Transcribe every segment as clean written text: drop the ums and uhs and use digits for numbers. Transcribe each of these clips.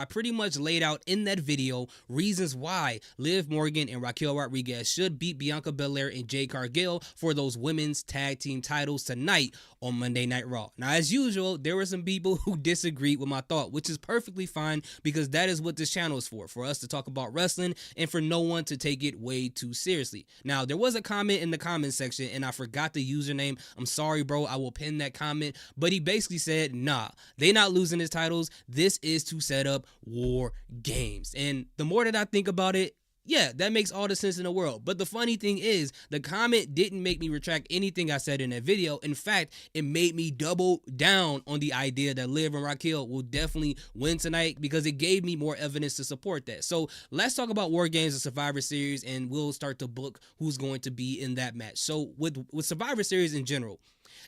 I pretty much laid out in that video reasons why Liv Morgan and Raquel Rodriguez should beat Bianca Belair and Jade Cargill for those women's tag team titles tonight on Monday Night Raw. Now, as usual, there were some people who disagreed with my thought, which is perfectly fine because that is what this channel is for us to talk about wrestling and for no one to take it way too seriously. Now, there was a comment in the comment section and I forgot the username. I'm sorry, bro. I will pin that comment. But he basically said, nah, they not losing his titles. This is to set up War Games. And the more that I think about it, yeah, that makes all the sense in the world. But the funny thing is, the comment didn't make me retract anything I said in that video. In fact, it made me double down on the idea that Liv and Raquel will definitely win tonight because it gave me more evidence to support that. So let's talk about War Games and Survivor Series, and we'll start to book who's going to be in that match. So with Survivor Series in general,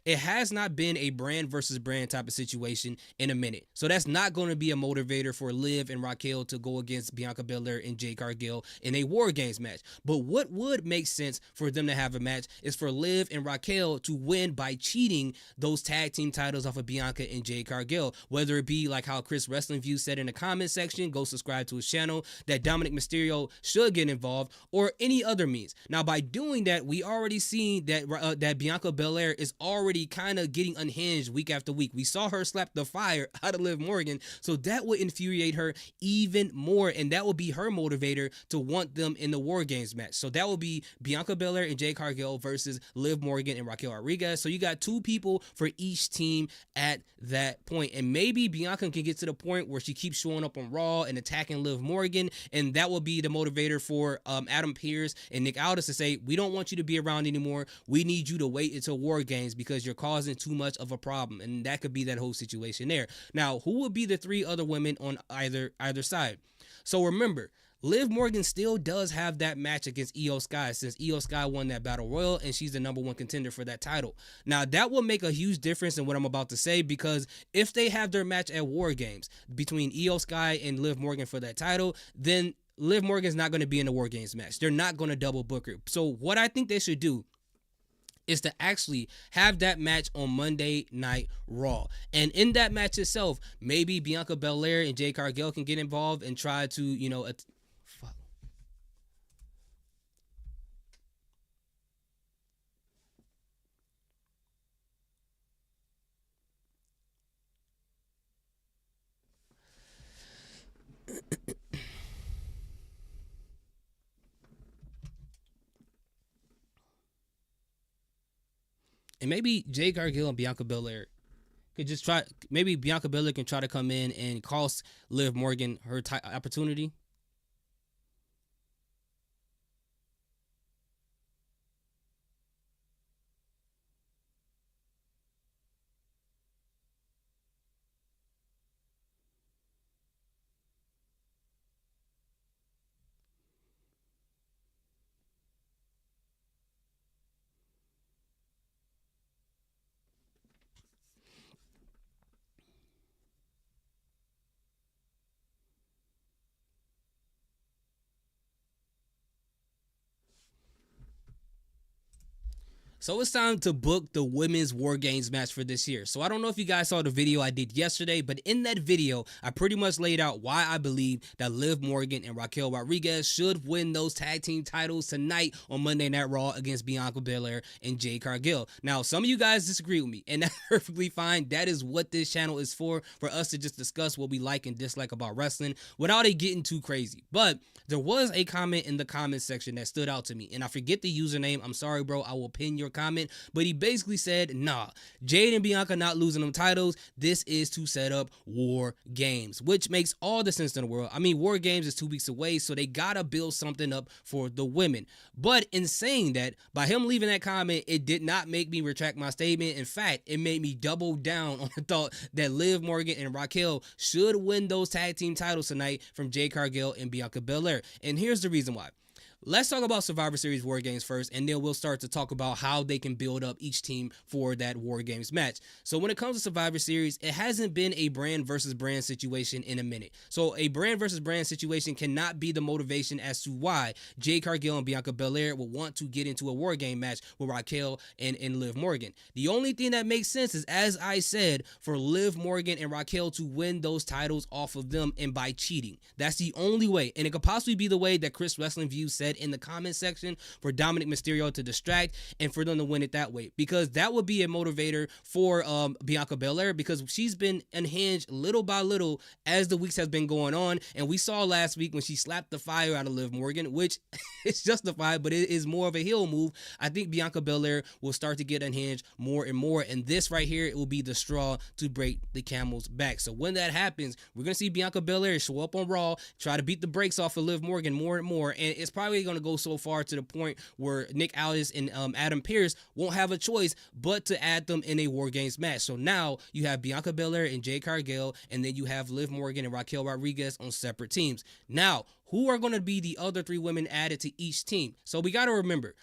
it has not been a brand versus brand type of situation in a minute. So that's not going to be a motivator for Liv and Raquel to go against Bianca Belair and Jade Cargill in a War Games match. But what would make sense for them to have a match is for Liv and Raquel to win by cheating those tag team titles off of Bianca and Jade Cargill. Whether it be like how Chris Wrestling View said in the comment section, go subscribe to his channel, that Dominic Mysterio should get involved, or any other means. Now, by doing that, we already seen that that Bianca Belair is already kind of getting unhinged week after week. We saw her slap the fire out of Liv Morgan, so that would infuriate her even more, and that would be her motivator to want them in the War Games match. So that would be Bianca Belair and Jade Cargill versus Liv Morgan and Raquel Rodriguez. So you got two people for each team at that point, and maybe Bianca can get to the point where she keeps showing up on Raw and attacking Liv Morgan, and that will be the motivator for Adam Pearce and Nick Aldis to say, we don't want you to be around anymore. We need you to wait until War Games because you're causing too much of a problem, and that could be that whole situation there. Now, who would be the three other women on either side? So remember, Liv Morgan still does have that match against Io Sky since Io Sky won that Battle Royal and she's the #1 contender for that title. Now, that will make a huge difference in what I'm about to say because if they have their match at War Games between Io Sky and Liv Morgan for that title, then Liv Morgan's not going to be in the War Games match. They're not going to double book her. So what I think they should do is to actually have that match on Monday Night Raw. And in that match itself, maybe Bianca Belair and Jade Cargill can get involved and try to, you know, fuck. And maybe Jade Cargill and Bianca Belair could just try. Maybe Bianca Belair can try to come in and cost Liv Morgan her opportunity. So it's time to book the women's War Games match for this year. So I don't know if you guys saw the video I did yesterday, but in that video, I pretty much laid out why I believe that Liv Morgan and Raquel Rodriguez should win those tag team titles tonight on Monday Night Raw against Bianca Belair and Jade Cargill. Now, some of you guys disagree with me, and that's perfectly fine. That is what this channel is for us to just discuss what we like and dislike about wrestling without it getting too crazy. But there was a comment in the comment section that stood out to me, and I forget the username. I'm sorry, bro. I will pin your comment, but he basically said, nah, Jade and Bianca not losing them titles. This is to set up War Games, which makes all the sense in the world. I mean, War Games is 2 weeks away, so they gotta build something up for the women. But in saying that, by him leaving that comment, it did not make me retract my statement. In fact, it made me double down on the thought that Liv Morgan and Raquel should win those tag team titles tonight from Jade Cargill and Bianca Belair. And here's the reason why. let's talk about Survivor Series War Games first, and then we'll start to talk about how they can build up each team for that War Games match. So when it comes to Survivor Series, it hasn't been a brand versus brand situation in a minute. So a brand versus brand situation cannot be the motivation as to why Jade Cargill and Bianca Belair will want to get into a War Game match with Raquel and Liv Morgan. The only thing that makes sense is, as I said, for Liv Morgan and Raquel to win those titles off of them and by cheating. That's the only way. And it could possibly be the way that Chris Wrestling Views said in the comment section for Dominic Mysterio to distract and for them to win it that way. Because that would be a motivator for Bianca Belair, because she's been unhinged little by little as the weeks has been going on. And we saw last week when she slapped the fire out of Liv Morgan, which is justified, but it is more of a heel move. I think Bianca Belair will start to get unhinged more and more. And this right here, it will be the straw to break the camel's back. So when that happens, we're going to see Bianca Belair show up on Raw, try to beat the brakes off of Liv Morgan more and more. And it's probably going to go so far to the point where Nick Aldis and Adam Pearce won't have a choice but to add them in a War Games match. So now you have Bianca Belair and Jade Cargill, and then you have Liv Morgan and Raquel Rodriguez on separate teams. Now, who are going to be the other three women added to each team? So we got to remember,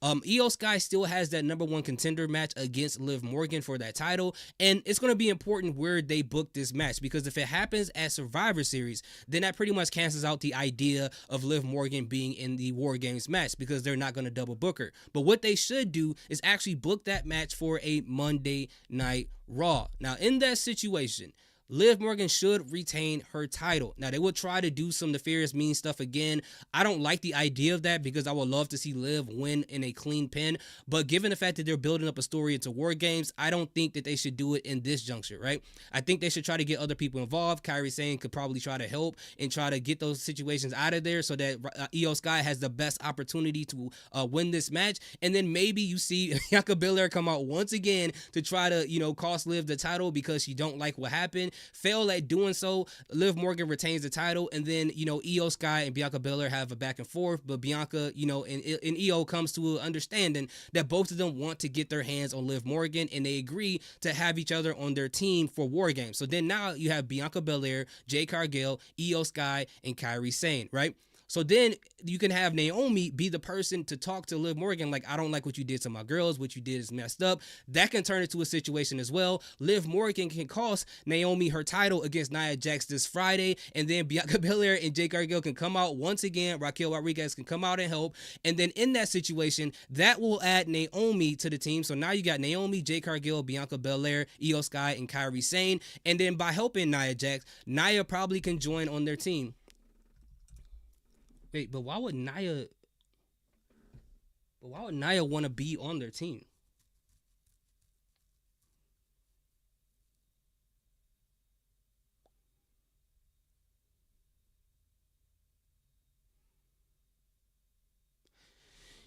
Io Sky still has that number one contender match against Liv Morgan for that title, and it's going to be important where they book this match, because if it happens at Survivor Series, then that pretty much cancels out the idea of Liv Morgan being in the War Games match, because they're not going to double book her. But what they should do is actually book that match for a Monday Night Raw. Now, in that situation, Liv Morgan should retain her title. Now, they will try to do some nefarious mean stuff again. I don't like the idea of that, because I would love to see Liv win in a clean pin. But given the fact that they're building up a story into War Games, I don't think that they should do it in this juncture, right? I think they should try to get other people involved. Kairi Sane could probably try to help and try to get those situations out of there so that Io Sky has the best opportunity to win this match. And then maybe you see Bianca Belair come out once again to try to, cost Liv the title because she don't like what happened. Fail at doing so, Liv Morgan retains the title, and then Io Sky and Bianca Belair have a back and forth, but Bianca and Io comes to an understanding that both of them want to get their hands on Liv Morgan, and they agree to have each other on their team for War Games. So then now you have Bianca Belair, Jade Cargill, Io Sky, and Kairi Sane, right? So then you can have Naomi be the person to talk to Liv Morgan, like, I don't like what you did to my girls. What you did is messed up. That can turn into a situation as well. Liv Morgan can cost Naomi her title against Nia Jax this Friday, and then Bianca Belair and Jade Cargill can come out once again. Raquel Rodriguez can come out and help. And then in that situation, that will add Naomi to the team. So now you got Naomi, Jade Cargill, Bianca Belair, Io Sky, and Kairi Sane. And then by helping Nia Jax, Nia probably can join on their team. Wait, but why would Nia want to be on their team?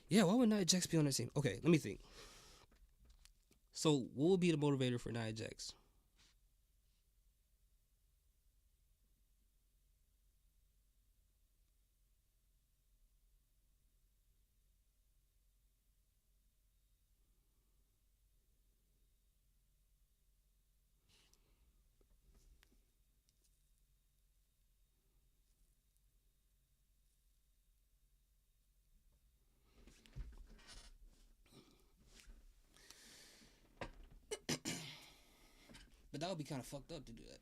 Yeah, why would Nia Jax be on their team? Okay, let me think. So, what would be the motivator for Nia Jax? But that would be kind of fucked up to do that.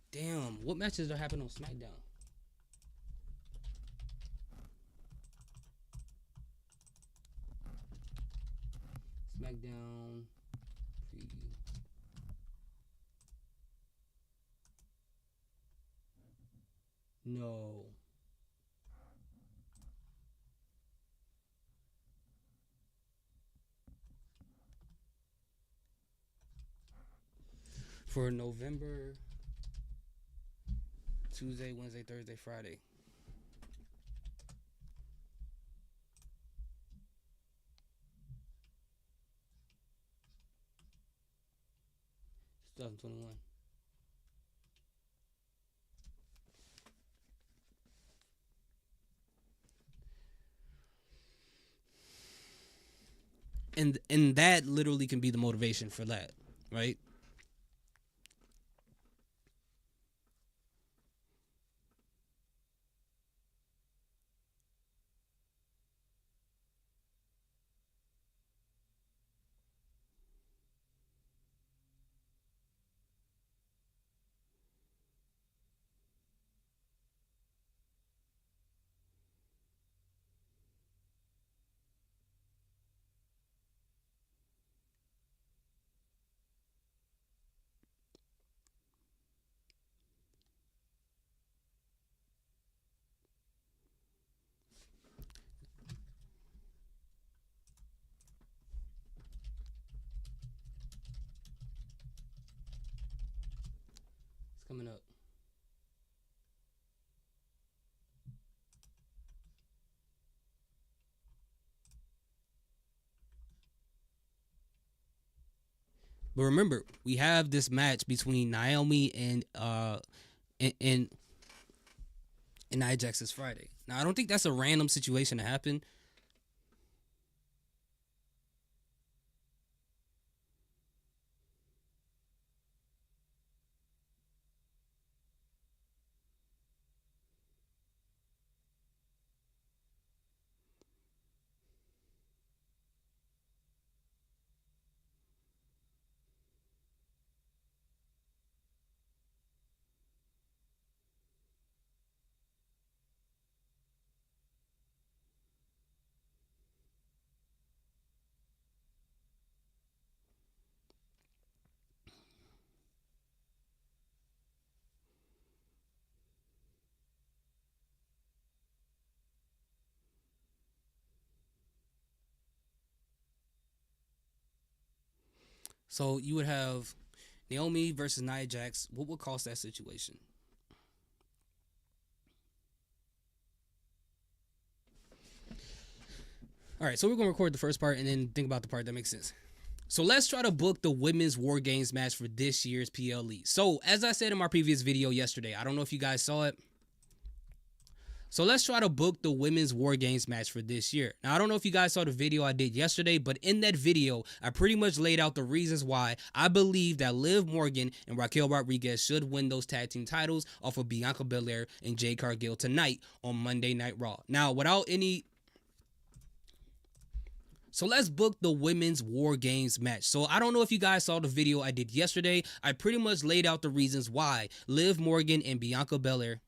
Damn, what matches are happening on SmackDown? SmackDown preview. No. For November, Tuesday, Wednesday, Thursday, Friday. 2021. And that literally can be the motivation for that, right? It's coming up. But remember, we have this match between Naomi and Nia Jax this Friday. Now I don't think that's a random situation to happen. So you would have Naomi versus Nia Jax. What would cost that situation? All right, so we're gonna record the first part and then think about the part that makes sense. So let's try to book the women's War Games match for this year's PLE. So as I said in my previous video yesterday, I don't know if you guys saw it. So let's try to book the women's War Games match for this year. Now, I don't know if you guys saw the video I did yesterday, but in that video, I pretty much laid out the reasons why I believe that Liv Morgan and Raquel Rodriguez should win those tag team titles off of Bianca Belair and Jade Cargill tonight on Monday Night Raw. Now, without any... So let's book the women's War Games match. So I don't know if you guys saw the video I did yesterday. I pretty much laid out the reasons why Liv Morgan and Bianca Belair...